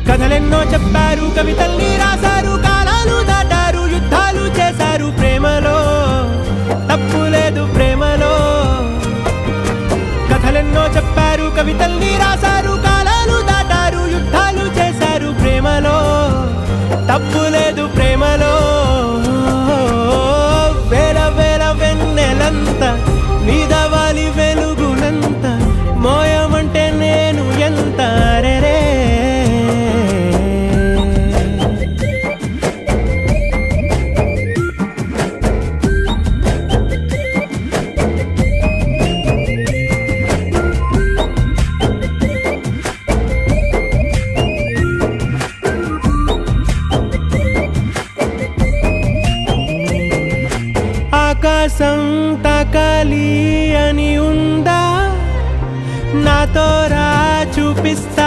కథలెన్నో చెప్పారు, కవితల్ని రాశారు, కాలాలు దాటారు, యుద్ధాలు చేశారు. ప్రేమలో తప్పు లేదు, ప్రేమలో. కథలెన్నో చెప్పారు, కవితల్ని రాశారు, కాలాలు దాటారు, యుద్ధాలు చేశారు. ప్రేమలో తప్పు లేదు, ప్రేమలో. వేల వేల వెన్నెలంత నీదవాలి వెలుగునంత, మోయమంటే నేను ఎంత రే. ఆకాశం తాకాలి అని ఉందా, నాతో రా చూపిస్తా.